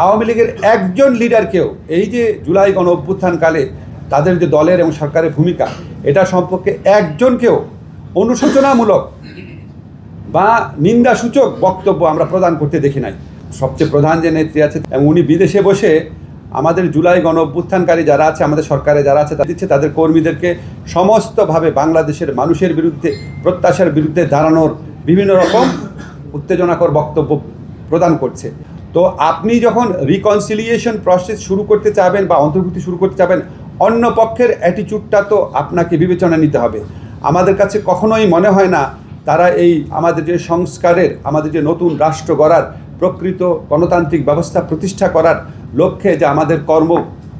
আওয়ামী লীগের একজন লিডারকেও এই যে জুলাই গণ অভ্যুত্থানকালে তাদের যে দলের এবং সরকারের ভূমিকা এটা সম্পর্কে একজনকেও অনুশোচনামূলক বা নিন্দাসূচক বক্তব্য আমরা প্রদান করতে দেখি নাই। সবচেয়ে প্রধান যে নেত্রী আছে এবং উনি বিদেশে বসে আমাদের জুলাই গণ অভ্যুত্থানকারী যারা আছে, আমাদের সরকারে যারা আছে দিচ্ছে, তাদের কর্মীদেরকে সমস্তভাবে বাংলাদেশের মানুষের বিরুদ্ধে, প্রত্যাশার বিরুদ্ধে দাঁড়ানোর বিভিন্ন রকম উত্তেজনাকর বক্তব্য প্রদান করছে। তো আপনি যখন রিকনসিলিয়েশন প্রসেস শুরু করতে চাবেন বা অন্তর্ভুক্তি শুরু করতে চাবেন, অন্য পক্ষের অ্যাটিচিউডটা তো আপনাকে বিবেচনা নিতে হবে। আমাদের কাছে কখনোই মনে হয় না তারা এই আমাদের যে সংস্কারের, আমাদের যে নতুন রাষ্ট্র গড়ার, প্রকৃত গণতান্ত্রিক ব্যবস্থা প্রতিষ্ঠা করার লক্ষ্যে যে আমাদের কর্ম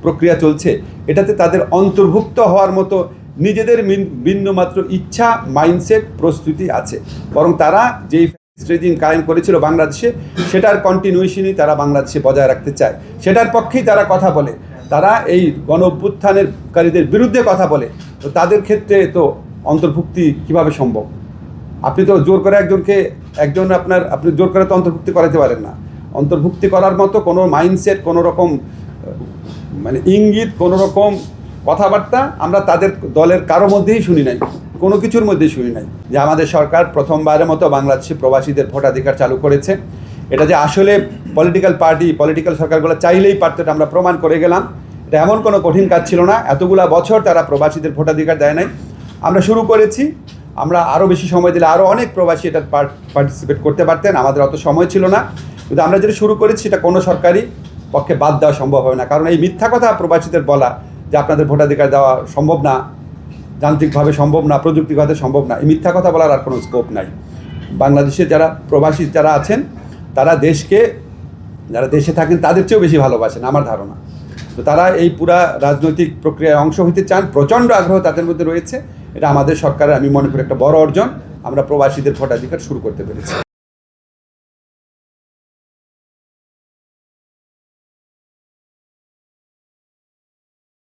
প্রক্রিয়া চলছে, এটাতে তাদের অন্তর্ভুক্ত হওয়ার মতো নিজেদের বিন্দুমাত্র ইচ্ছা, মাইন্ডসেট, প্রস্তুতি আছে। বরং তারা যেই রেজিম কায়েম করেছিল বাংলাদেশে, সেটার কন্টিনিউশনই তারা বাংলাদেশে বজায় রাখতে চায়। সেটার পক্ষেই তারা কথা বলে, তারা এই গণ অভ্যুত্থানেরকারীদের বিরুদ্ধে কথা বলে। তো তাদের ক্ষেত্রে তো অন্তর্ভুক্তি কিভাবে সম্ভব? আপনি তো জোর করে আপনি জোর করে তো অন্তর্ভুক্তি করাতে পারেন না। অন্তর্ভুক্তি করার মতো কোনো মাইন্ডসেট, কোনো রকম ইঙ্গিত, কোনো রকম কথাবার্তা আমরা তাদের দলের কারো মধ্যেই শুনি নাই, কোনো কিছুর মধ্যেই শুনি নাই। যে আমাদের সরকার প্রথমবারের মতো বাংলাদেশে প্রবাসীদের ভোটাধিকার চালু করেছে, এটা যে আসলে পলিটিক্যাল পার্টি, পলিটিক্যাল সরকারগুলো চাইলেই পারত, এটা আমরা প্রমাণ করে গেলাম। এটা এমন কোনো কঠিন কাজ ছিল না। এতগুলা বছর তারা প্রবাসীদের ভোটাধিকার দেয় নাই। আমরা শুরু করেছি, আমরা আরও বেশি সময় দিলে আরও অনেক প্রবাসী এটা পার্টিসিপেট করতে পারতেন। আমাদের অত সময় ছিল না, কিন্তু আমরা যেটা শুরু করেছি সেটা কোনো সরকারি পক্ষে বাদ দেওয়া সম্ভব হবে না। কারণ এই মিথ্যা কথা প্রবাসীদের বলা যে আপনাদের ভোটাধিকার দেওয়া সম্ভব না, যান্ত্রিকভাবে সম্ভব না, প্রযুক্তিগত সম্ভব না, এই মিথ্যা কথা বলার আর কোনো স্কোপ নাই। বাংলাদেশের যারা প্রবাসী যারা আছেন, তারা যারা দেশে থাকেন তাদের চেয়েও বেশি ভালোবাসেন আমার ধারণা। তো তারা এই পুরা রাজনৈতিক প্রক্রিয়ায় অংশ হতে চান, প্রচণ্ড আগ্রহ তাদের মধ্যে রয়েছে। এটা আমাদের সরকারের, আমি মনে করি, একটা বড় অর্জন। আমরা প্রবাসীদের ভোটাধিকার শুরু করতে পেরেছি।